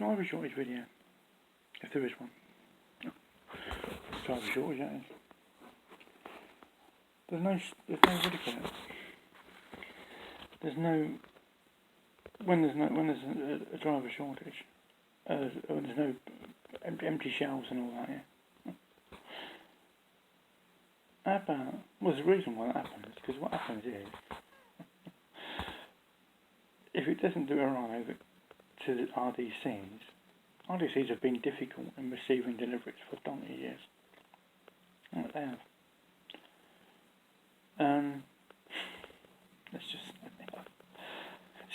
driver shortage video, if there is one. Driver shortage, that is. There's no what do you call it? There's no when there's a driver shortage. When there's no empty shelves and all that. Yeah. How about? Well, there's a reason why that happens. Because what happens is, if it doesn't arrive to the RDCs have been difficult in receiving deliveries for donkey years. What they have. Let's just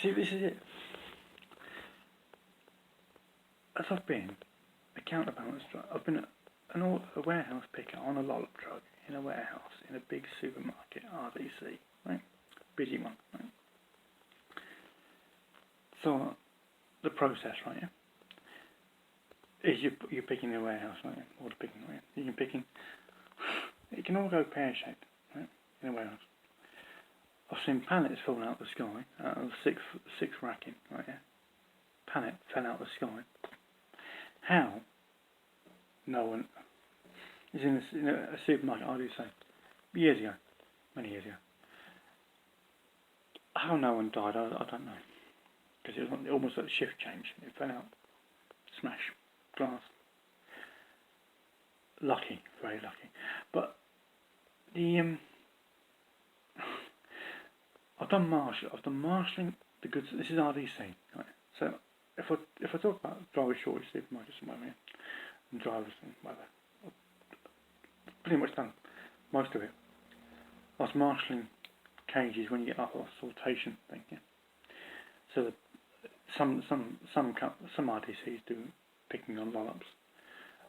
see. This is it. As I've been a counterbalance truck, I've been a warehouse picker on a lollop truck in a warehouse in a big supermarket RDC, right? Busy one, right? So the process, right? Yeah, is you're picking the warehouse, right? Or the picking, right? You can picking. It can all go pear-shaped, right? In a warehouse. I've seen pallets falling out of the sky, out of six racking, right? Yeah. Pallet fell out of the sky. How? No one is in a supermarket. I do say years ago, many years ago. How no one died, I don't know, because it was almost like a shift change. It fell out, smash, glass. Lucky, very lucky. But the I've done marshalling the goods. This is RDC, right? So if I talk about driver shortage supermarkets at the moment, and drivers and whatever, I've pretty much done most of it. I was marshalling cages when you get like a sortation thing, yeah. So some RDCs do picking on lollops,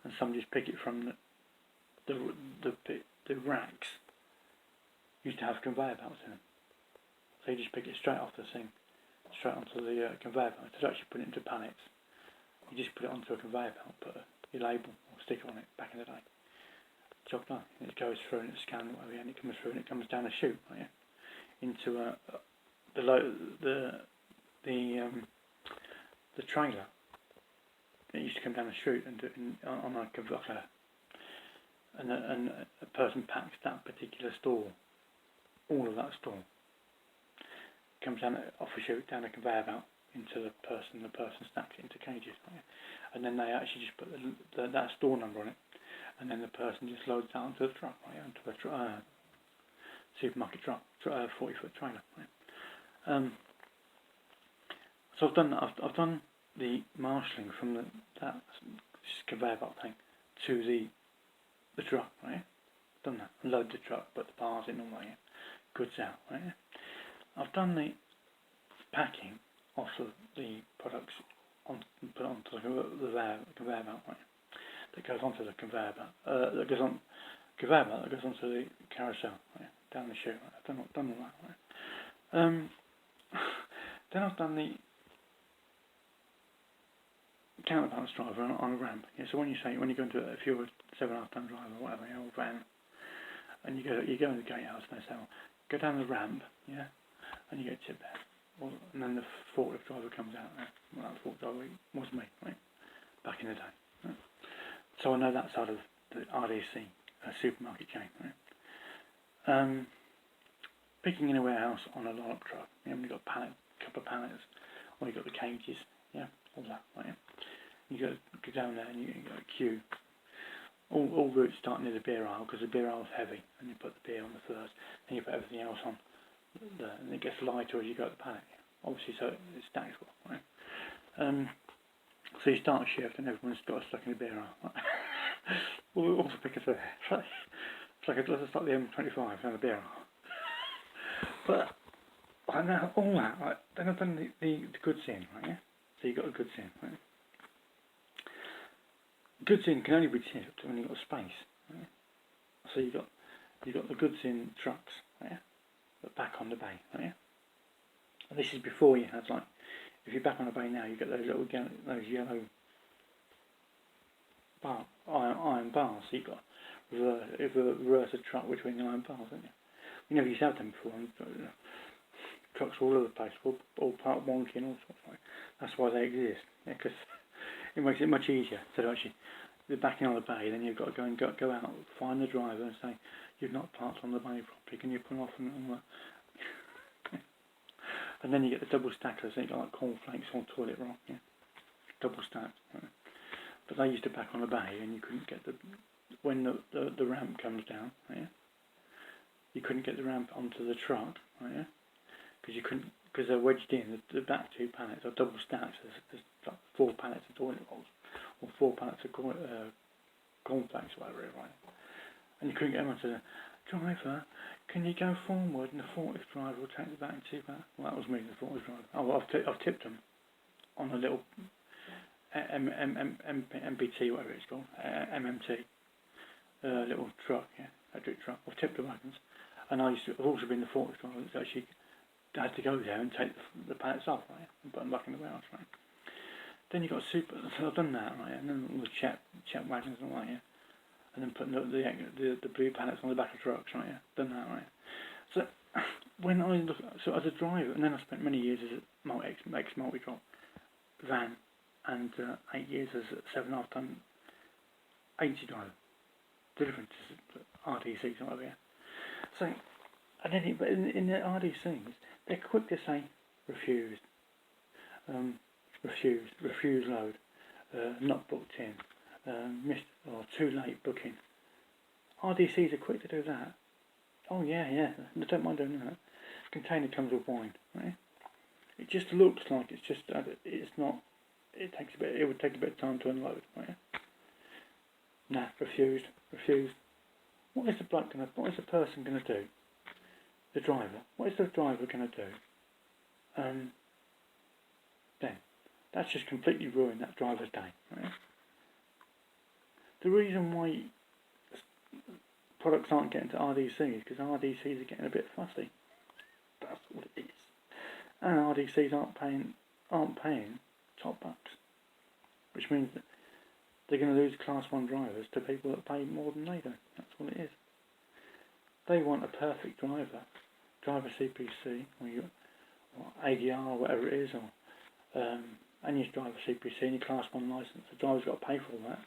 and some just pick it from the racks. Used to have conveyor belts in them, so you just pick it straight off the thing, straight onto the conveyor belt. To actually put it into pallets, you just put it onto a conveyor belt, put your label or sticker on it. Back in the day, job done. And it goes through and it's scanned away, and it comes through and it comes down a chute, right, yeah, into the trailer. It used to come down a chute and on like a and a person packs that particular store, all of that store. Comes down off a chute, down a conveyor belt into the person stacks it into cages, right? And then they actually just put that store number on it, and then the person just loads that onto the truck, right? Onto the supermarket truck, 40-foot trailer, right? So I've done that. I've done the marshalling from that conveyor belt thing to the truck, right? Done that. Load the truck, put the bars in, all that, yeah. Goods out, right? I've done the packing of the products put onto the conveyor belt, right? That goes onto the conveyor belt. That goes onto the carousel, right? Down the chute. Right? I've done all that, right? Then I've done the counterbalance driver on a ramp. Yeah, so when you go into if you're a 7.5 ton driver or whatever, or van, and you go in the gatehouse and they say, go down the ramp, yeah, and you get tipped there. And then the forklift driver comes out there. Well, that forklift driver was me, right? Back in the day. Right? So I know that side of the RDC supermarket chain, right? Picking in a warehouse on a lollop truck. You know, when you've got a couple of pallets, or you've got the cages, yeah, all that, right? Yeah? You go down there and you got a queue. All routes start near the beer aisle because the beer aisle is heavy, and you put the beer on the first, and you put everything else on, and it gets lighter as you go up the pallet. Obviously, so it stacks well, right? So you start a shift, and everyone's got stuck in the beer aisle. All the pickers are there. It's like let's start the M25 down the beer aisle. But I know all that. Right? Then I've done the goods in, right? Yeah? So you got the goods in, right? Goods in can only be tipped when you've got space. Right? So you got the goods in trucks, right? But back on the bay, right? And this is before you had like, if you're back on the bay now, you get those yellow iron bars. So you've got reverse a truck between the iron bars, haven't you? You never used to have them before. Trucks all over the place, all part wonky and all sorts. Right? That's why they exist. Because it makes it much easier. So actually, they're backing on the bay, then you've got to go out, find the driver and say, you've not parked on the bay properly, can you pull off and all that? And then you get the double stackers, so you got like cornflakes or toilet roll, yeah, double stacked. Right? But they used to back on the bay, and you couldn't get when the ramp comes down, yeah, you couldn't get the ramp onto the truck, right, yeah, because they're wedged in. The back two pallets are double stacked. So there's like 4 pallets of toilet rolls or 4 pallets of cornflakes, whatever it is, right? And you couldn't get them onto the driver. Can you go forward, and the forklift driver will take the back two pallets? Well, that was me, the forklift driver. Oh, well, I've tipped them on a little MPT, whatever it's called, MMT, little truck, yeah, electric truck. I've tipped the wagons, and I've also been the forklift driver that's actually had to go there and take the pallets off, right, and put them back in the warehouse, right. Then you've got super, so I've done that, right, and then all the chat wagons and all that, yeah, and then putting the blue pallets on the back of trucks, right, yeah, done that, right. So when I look, so as a driver, and then I spent many years as a ex-multi-drop van, and 8 years as a 7.5 ton agency driver. The difference is RDCs and whatever, yeah. So, and then but in the RDCs, they're quick to say refused, refuse load, not booked in, missed or too late booking. RDCs are quick to do that. Oh yeah, I don't mind doing that. Container comes with wine, right? It just looks like it's just it's not. It would take a bit of time to unload, right? Nah, refused. What is the person gonna do? The driver. What is the driver gonna do? Then that's just completely ruined that driver's day, right? The reason why products aren't getting to RDCs is because RDCs are getting a bit fussy. That's what it is. And RDCs aren't paying top bucks, which means that they're going to lose Class 1 drivers to people that pay more than they do. That's what it is. They want a perfect driver CPC, or ADR, or whatever it is, or and you drive a CPC and your Class 1 licence. The driver's got to pay for all that.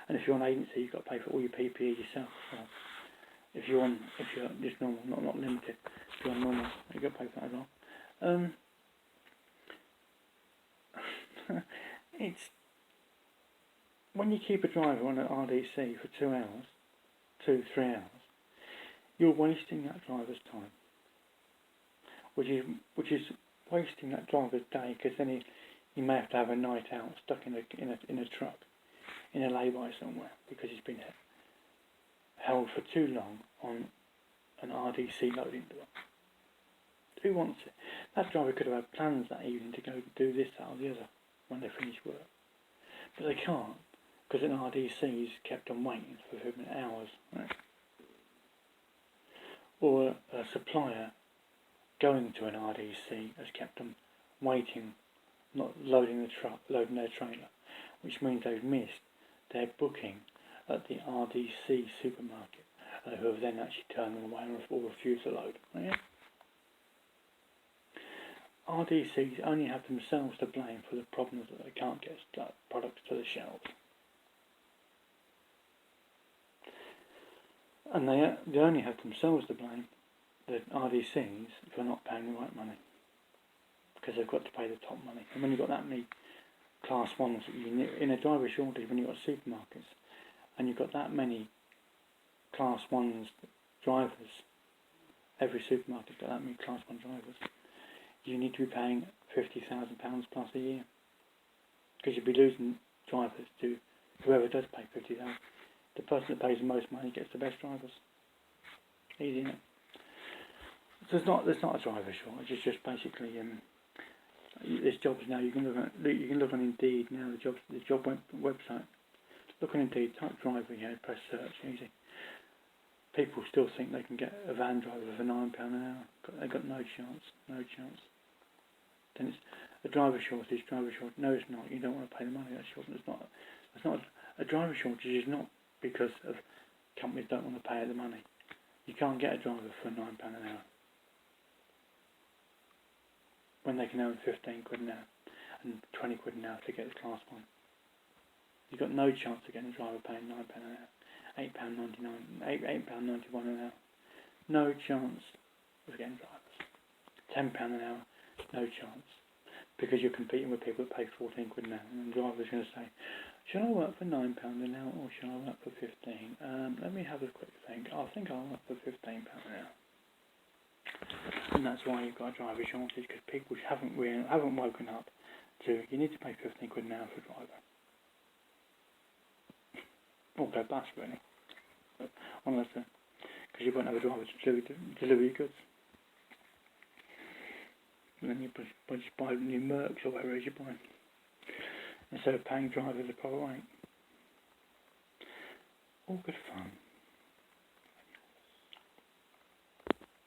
And if you're on agency, you've got to pay for all your PPE yourself. So if you're just normal, not limited, if you're on normal, you've got to pay for that as well. It's when you keep a driver on an RDC for 2 hours, 2-3 hours, you're wasting that driver's time, which is wasting that driver's day, because then he may have to have a night out stuck in a truck in a lay-by somewhere because he's been held for too long on an RDC loading dock. Who wants it? That driver could have had plans that evening to go do this, that or the other when they finish work. But they can't, because an RDC is kept on waiting for hours, right? Or a supplier going to an RDC has kept them waiting, not loading their trailer, which means they've missed their booking at the RDC supermarket, who have then actually turned them away or refused to load. Right? RDCs only have themselves to blame for the problems that they can't get products to the shelves. And they only have themselves to blame, the RDCs, for not paying the right money, because they've got to pay the top money. And when you've got that many Class 1s, in a driver shortage, when you've got supermarkets, and you've got that many Class 1s drivers, every supermarket's got that many Class 1 drivers, you need to be paying £50,000 plus a year, because you'll be losing drivers to whoever does pay £50,000. The person that pays the most money gets the best drivers. Easy, isn't it? So there's not a driver shortage. It's just basically there's jobs now. You can look on Indeed now. The job website. Look on Indeed. Type driver. Press search. Easy. People still think they can get a van driver for £9 an hour. They've got no chance. No chance. Then it's a driver shortage. No, it's not. You don't want to pay the money. That's short. It's not. A driver shortage is not because of companies don't want to pay the money. You can't get a driver for £9 an hour when they can earn 15 quid an hour and 20 quid an hour to get the Class 1. You've got no chance of getting a driver paying £9 an hour, £8.91 an hour. No chance of getting drivers. £10 an hour, no chance. Because you're competing with people that pay 14 quid an hour, and the driver's going to say, shall I work for £9 an hour or shall I work for 15? Let me have a quick think. I think I'll work for £15 an hour. And that's why you've got a driver shortage, because people haven't woken up to, you need to pay 15 quid an hour for a driver. Or go bust, really. Unless, because you won't have a driver to deliver your goods. And then you just buy new Mercs or whatever it is you buy. Instead of paying drivers a proper rate. All good fun.